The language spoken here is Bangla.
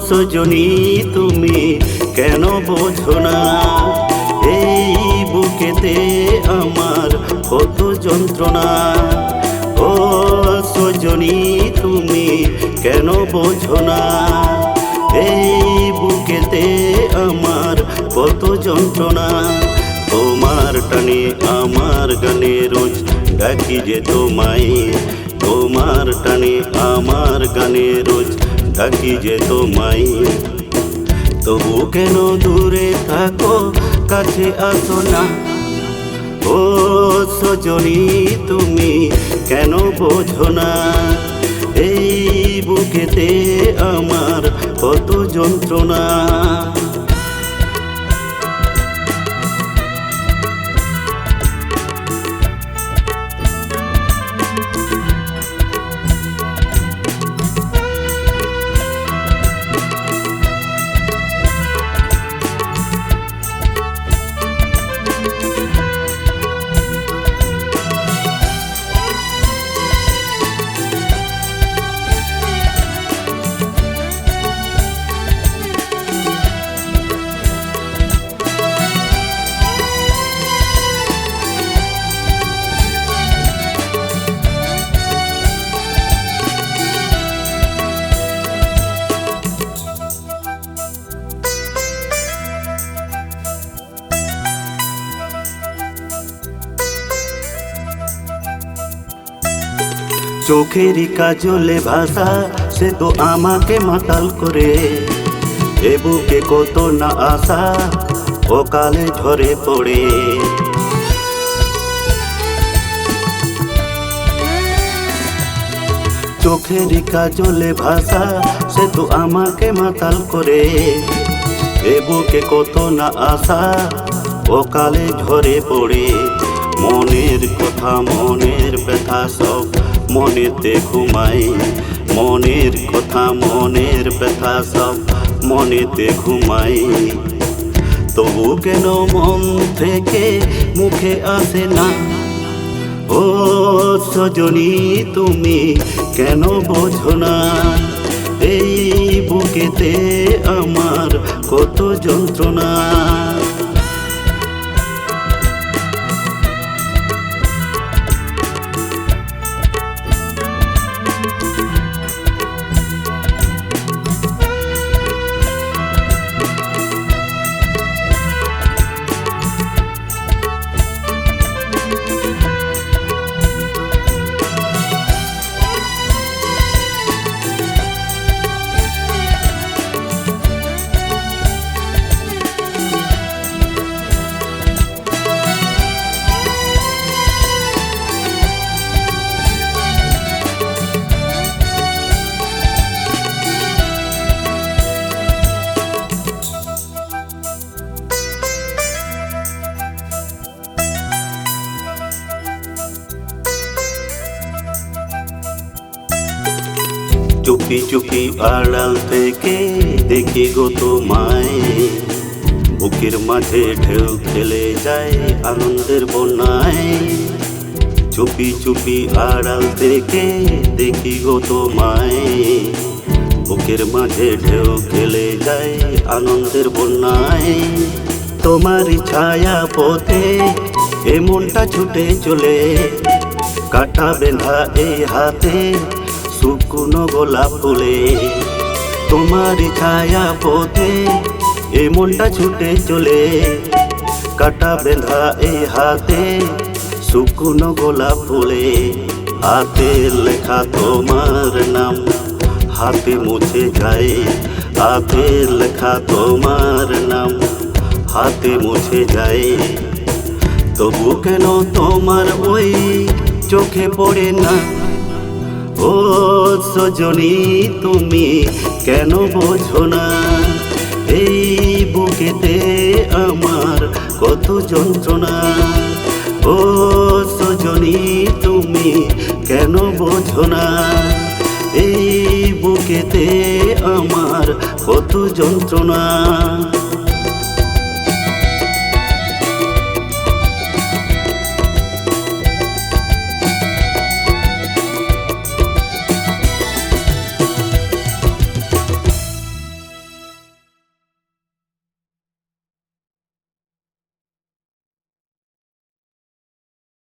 সজনী তুমি কেন বোঝো না, এই বুকেতে আমার কত যন্ত্রণা। ও সজনী তুমি কেন বোঝো না, এই বুকেতে আমার কত যন্ত্রণা। তোমার টানে আমার গানে রোজ ডাকি যে তোমায়, তোমার টানে আমার গানে রোজ ডাকি যে তোমায়। তবু কেন দূরে থাকো কাছে আসো না, ও সজনী তুমি কেন বোঝো না, এই বুকেতে আমার কত যন্ত্রণা। চোখেরই কাজলে ভাষা সে তো আমাকে মাতাল করে, এ বুকে কত না আশা অকালে ঝরে পড়ে। চোখেরই কাজলে ভাষা সে তো আমাকে মাতাল করে, এ বুকে কত না আশা অকালে ঝরে পড়ে। মনের কথা মনের ব্যথা সব মনেতে ঘুমাই, মনের কথা মনের ব্যথা সব মনেতে ঘুমাই। তবু কেন মন থেকে মুখে আসে না, ও সজনী তুমি কেন বোঝো না, এই বুকেতে আমার কত যন্ত্রণা। চুপি চুপি আড়াল থেকে দেখি গো তোমায়, বুকের মাঝে ঢেউ খেলে যায় আনন্দের বন্যায়। চুপি চুপি আড়াল থেকে দেখি গো তোমায়, বুকের মাঝে ঢেউ খেলে যায় আনন্দের বন্যায়। তোমারই ছায়া পথে এ মনটা ছুটে চলে, কাটা বেঁধা এই হাতে শুকনো গোলাপ ফুলে। তোমারই ছায়া পথে এই মনটা ছুটে চলে, কাটা বেঁধা এই হাতে শুকনো গোলাপ ফুলে। হাতে লেখা তোমার নাম হাতে মুছে যায়, হাতে লেখা তোমার নাম হাতে মুছে যায়। তবু কেন তোমার ওই চোখে পড়ে না, ও সজনী তুমি কেন বোঝো না, এই বুকেতে আমার কত যন্ত্রণা। ও সজনী তুমি কেন বোঝো না, এই বুকেতে আমার কত যন্ত্রণা।